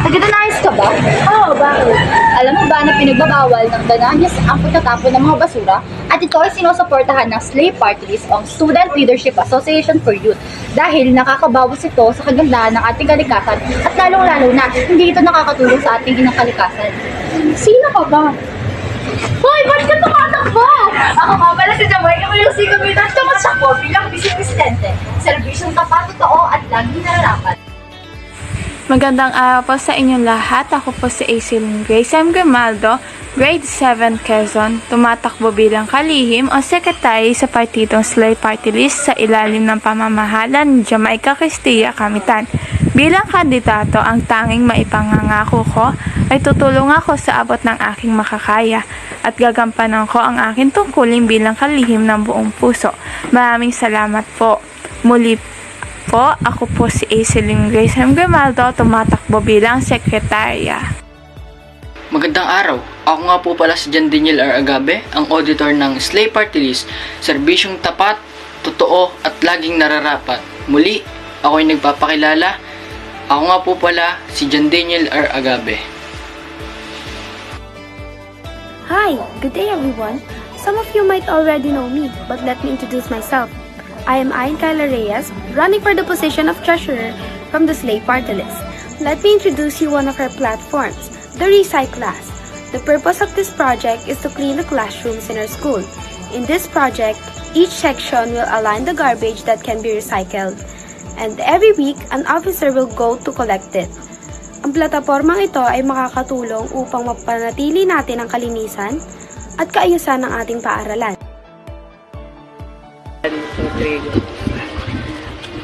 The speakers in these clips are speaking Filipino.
Nagda-nais ka ba? Oo, bakit? Alam mo ba na pinagbabawal ng Dananyas ang pagtatapon ng mga basura at ito ay sinusuportahan ng Slay Party List o Student Leadership Association for Youth dahil nakakabawas ito sa kagandahan ng ating kalikasan at lalong-lalo na hindi ito nakakatulong sa ating inang kalikasan. Sino ka ba? Hoy, ba't ka tumatakbo? Ako nga pala si Jamaica Music Committee tumasyak ko bilang vice-presidente. Serbisyong tapat, totoo at laging nararapat. Magandang araw po sa inyong lahat. Ako po si Aislinn Grace M. Grimaldo, Grade 7 Quezon, tumatakbo bilang kalihim o sekretary sa partidong Slay Party List sa ilalim ng pamamahala ni Jamaica Castilla Kamitan. Bilang kandidato, ang tanging maipangangako ko ay tutulong ako sa abot ng aking makakaya at gagampanan ko ang aking tungkulin bilang kalihim ng buong puso. Maraming salamat po. Muli po, ako po si Aislinn Grace M. Grimaldo, tumatakbo bilang sekretarya. Magandang araw. Ako nga po pala si John Daniel R. Agabe, ang auditor ng Slay Party List, serbisyong tapat, totoo at laging nararapat. Muli, ako ay nagpapakilala. Ako nga po pala si John Daniel R. Agabe. Hi, good day everyone. Some of you might already know me, but let me introduce myself. I am Ayn Kyla Reyes, running for the position of treasurer from the Slay Party List. Let me introduce you one of our platforms, the Recyclass. The purpose of this project is to clean the classrooms in our school. In this project, each section will align the garbage that can be recycled, and every week, an officer will go to collect it. Ang platapormang ito ay makakatulong upang mapanatili natin ang kalinisan at kaayusan ng ating paaralan.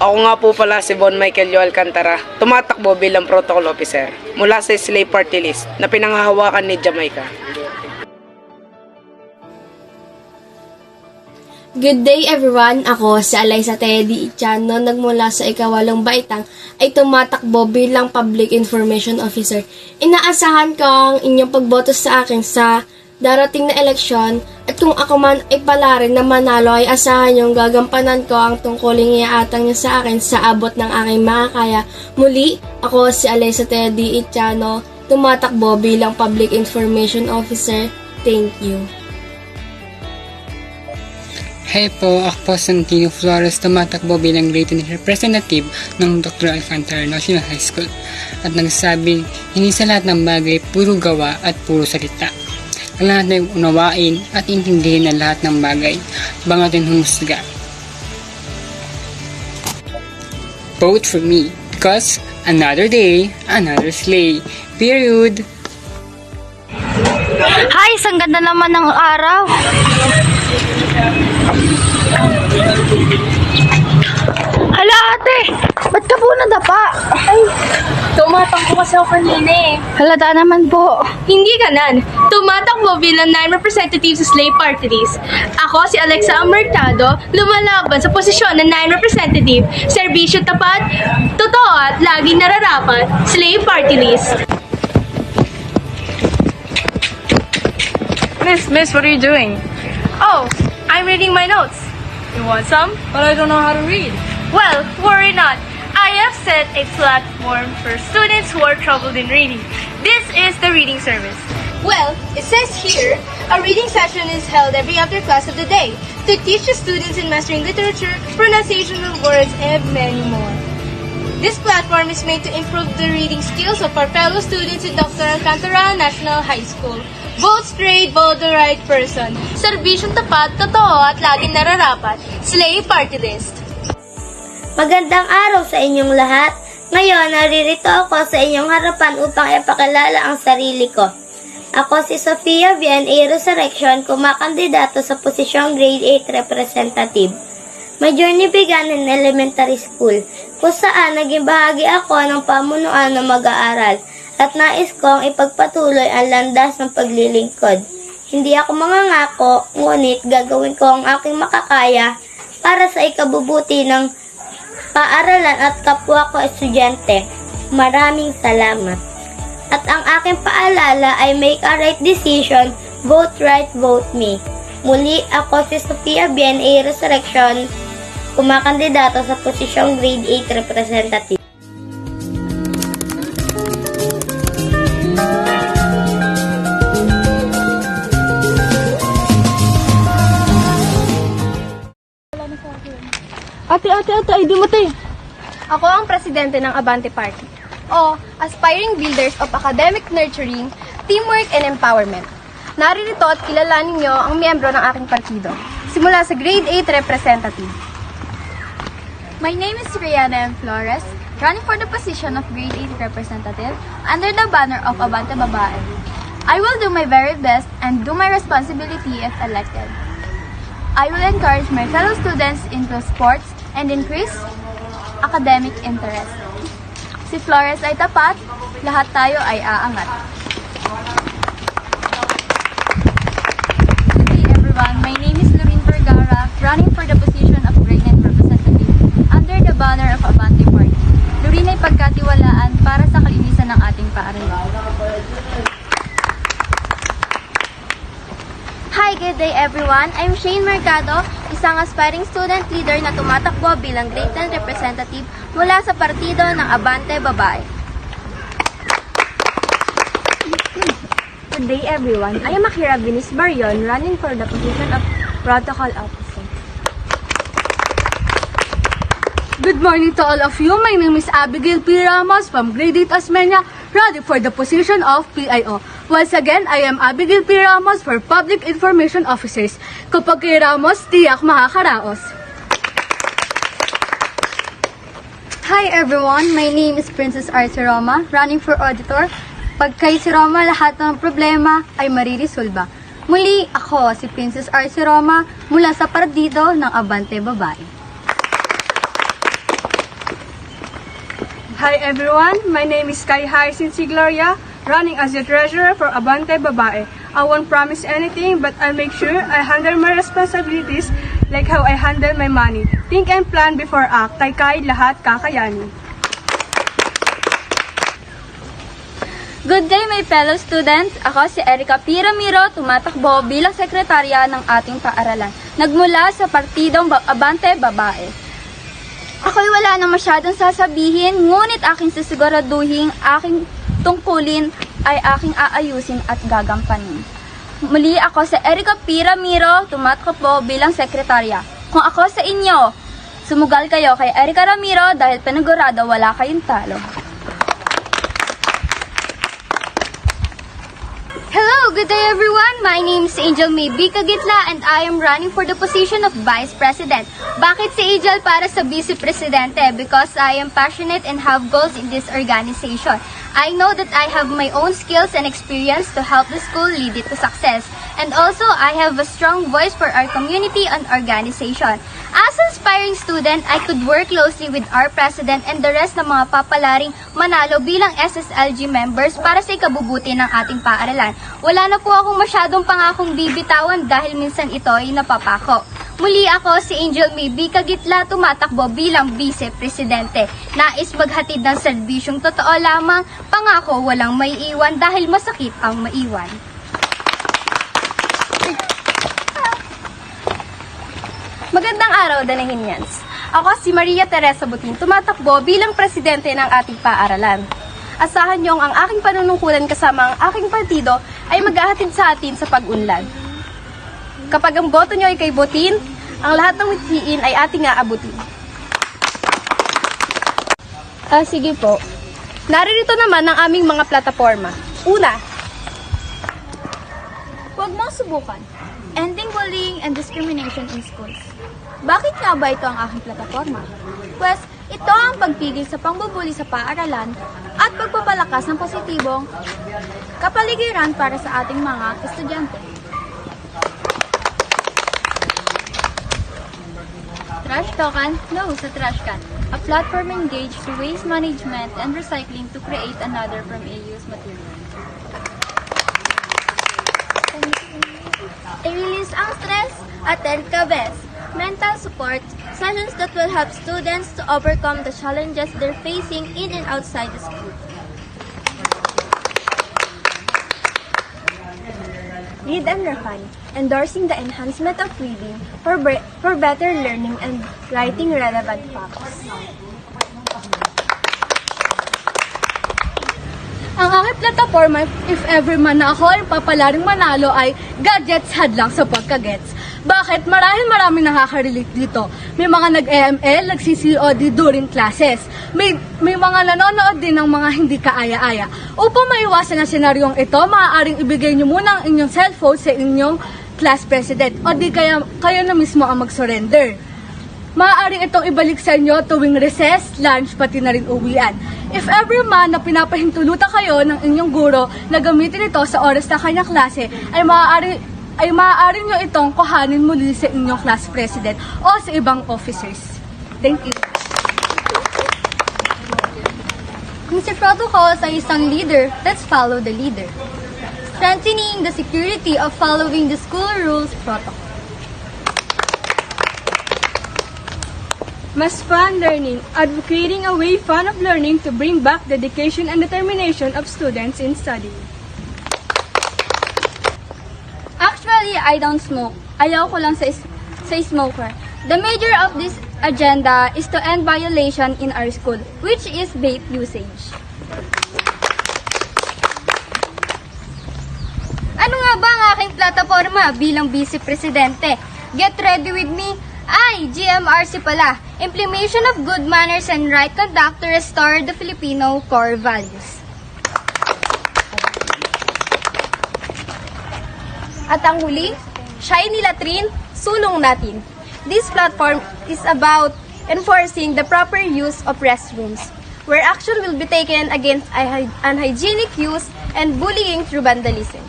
Ako nga po pala si Bon Michael Yo Alcantara, tumatakbo bilang protocol officer mula sa Slay Party List na pinanghahawakan ni Jamaica. Good day everyone! Ako si Alyssa Teddy Itiano, nagmula sa ikawalong baitang ay tumatakbo bilang Public Information Officer. Inaasahan ko ang inyong pagboto sa akin sa darating na eleksyon at kung ako man ay pala rin na manalo ay asahan yung gagampanan ko ang tungkuling iaatang niya sa akin sa abot ng aking makakaya. Muli, ako si Alyssa Teddy Itiano, tumatakbo bilang Public Information Officer. Thank you. Hey po, ako po Santino Flores, tumatakbo bilang grade 10 representative ng Dr. Alcantara National High School at nagsabing hindi sa lahat ng bagay puro gawa at puro salita. Kailangan natin unawain at intindihin ang lahat ng bagay bago natin humusga. Vote for me because another day, another slay. Period. Hi, isang ganda naman ng araw. Hala ate, ba't ka po nadapa? Ay, Tumatakbo kasi ako kanina eh. halata naman po. Hindi ganan. Tumatakbo bilang 9 representatives sa Slay Party List. Ako si Alexa Amertado, lumalaban sa posisyon ng 9 representative, serbisyo tapat, totoo at laging nararapat, Slay Party List. Miss, what are you doing? Oh, I'm reading my notes. You want some? But I don't know how to read. Well, worry not. I have set a platform for students who are troubled in reading. This is the reading service. Well, it says here, a reading session is held every after class of the day to teach the students in mastering literature, pronunciation of words, and many more. This platform is made to improve the reading skills of our fellow students in Dr. Alcantara National High School. Vote straight, vote the right person. Serbisyong tapat, totoo at laging nararapat. Slay Party List. Magandang araw sa inyong lahat. Ngayon, naririto ako sa inyong harapan upang ipakilala ang sarili ko. Ako si Sofia V.N.A. Resurrection, kumakandidato sa posisyong Grade 8 Representative. My journey began in elementary school, kung saan naging bahagi ako ng pamunuan ng mag-aaral at nais kong ipagpatuloy ang landas ng paglilingkod. Hindi ako mangangako, ngunit gagawin ko ang aking makakaya para sa ikabubuti ng paaralan at kapwa ko estudyante, maraming salamat. At ang aking paalala ay make a right decision, vote right, vote me. Muli ako si Sofia B.N.A. Resurrection, kumakandidato sa posisyong grade 8 representative. Ate, ay di mo tayo. Ako ang presidente ng Abante Party. O, aspiring builders of academic nurturing, teamwork and empowerment. Naririto at kilalanin niyo ang miyembro ng aking partido. Simula sa grade 8 representative. My name is Rihanna M. Flores, running for the position of grade 8 representative under the banner of Abante Babae. I will do my very best and do my responsibility if elected. I will encourage my fellow students into sports and increase academic interest. Si Flores ay tapat, lahat tayo ay aangat. Hey everyone, my name is Lorene Vergara, running for the position of grade 9 representative under the banner of Abante Party. Lorene ay pagkatiwalaan para sa kalinisan ng ating paaralan. Hi, good day everyone. I'm Shane Mercado, isang aspiring student leader na tumatakbo bilang grade 10 representative mula sa partido ng Abante Babae. Good day everyone. I am Akira Vinis Barion, running for the position of protocol officer. Good morning to all of you. My name is Abigail P. Ramos from Grade 8 Osmeña, ready for the position of PIO. Once again, I am Abigail P. Ramos for Public Information Officers. Kapag kay Ramos, tiyak makakaraos. Hi everyone, my name is Princess Arce Roma, running for auditor. Pag kay si Roma, lahat ng problema ay maririsolba. Muli, ako si Princess Arce Roma mula sa partido ng Abante Babae. Hi everyone, my name is Kai Hyacinth Gloria, running as the treasurer for Abante Babae. I won't promise anything, but I'll make sure I handle my responsibilities like how I handle my money. Think and plan before act. Kay lahat kakayanin. Good day my fellow students! Ako si Erica P. Ramiro, tumatakbo bilang sekretarya ng ating paaralan. Nagmula sa partidong Abante Babae. Ako'y wala na masyadong sasabihin, ngunit aking sisiguraduhin, aking tungkulin ay aking aayusin at gagampanin. Muli ako si Erica P. Ramiro, tumatakbo bilang sekretarya. Kung ako sa inyo, sumugal kayo kay Erica Ramiro dahil panigurado wala kayong talo. Hello, good day everyone. My name is Angel May Bica Gitla and I am running for the position of Vice President. Bakit si Angel para sa Vice Presidente? Because I am passionate and have goals in this organization. I know that I have my own skills and experience to help the school lead it to success. And also, I have a strong voice for our community and organization. As an aspiring student, I could work closely with our president and the rest ng mga papalaring manalo bilang SSLG members para sa ikabubuti ng ating paaralan. Wala na po akong masyadong pangakong bibitawan dahil minsan ito ay napapako. Muli ako si Angel May Bica Gitla, tumatakbo bilang Vice Presidente. Nais maghatid ng serbisyong totoo lamang, pangako walang maiiwan dahil masakit ang maiwan. Magandang araw, Danahinians. Ako si Maria Teresa Butin, tumatakbo bilang presidente ng ating paaralan. Asahan niyong ang aking panunungkulan kasama ang aking partido ay maghahatid sa atin sa pag-unlad. Kapag ang boto niyo ay kay Butin, ang lahat ng mithiin ay ating aabutin. Sige po. Naririto naman ang aming mga plataforma. Una, Huwag mong subukan. Ending bullying and discrimination in schools. Bakit nga ba ito ang aking plataforma? Pues, ito ang pagpigil sa pangbubuli sa paaralan at pagpapalakas ng positibong kapaligiran para sa ating mga estudyante. Trash token? No sa trash can. A platform engaged to waste management and recycling to create another from a used material. I-release ang stress at ka best. mental support, sessions that will help students to overcome the challenges they're facing in and outside the school. Read and Refine, endorsing the enhancement of reading for better learning and writing relevant facts. Ang aking plataforma, if ever man na ako ay papalaring manalo, ay gadgets hadlang sa pagkagets. Bakit? Maraming nakaka-relate dito. May mga nag-EML, nag-CCOD during classes. May mga nanonood din ng mga hindi kaaya-aya. Upang maiwasan ang senaryong ito, maaaring ibigay nyo muna ang inyong cellphone sa inyong class president o di kaya kayo na mismo ang mag-surrender. Maaaring itong ibalik sa inyo tuwing recess, lunch, pati na rin uwian. If ever man na pinapahintulutan kayo ng inyong guro na gamitin ito sa oras na kanyang klase, ay maaari nyo itong kuhanin muli sa inyong class president o sa ibang officers. Thank you. Kung si protocols ay isang leader, let's follow the leader. Strengthening the security of following the school rules protocol. Mas fun learning, advocating a way fun of learning to bring back dedication and determination of students in studying. Actually, I don't smoke. Ayaw ko lang sa smoker. The major of this agenda is to end violation in our school, which is vape usage. Ano nga ba ang aking plataforma bilang Vice Presidente? Get ready with me. Ay, GMRC pala. Implementation of good manners and right conduct to restore the Filipino core values. At ang huli, Shiny Latrin, sulong natin. This platform is about enforcing the proper use of restrooms, where action will be taken against unhygienic use and bullying through vandalism.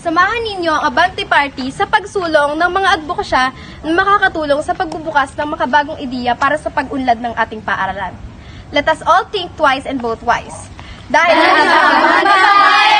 Samahan ninyo ang Abante Party sa pagsulong ng mga advokasya na makakatulong sa pagbubukas ng makabagong ideya para sa pag-unlad ng ating paaralan. Let us all think twice and vote wise. Dahil sa babae,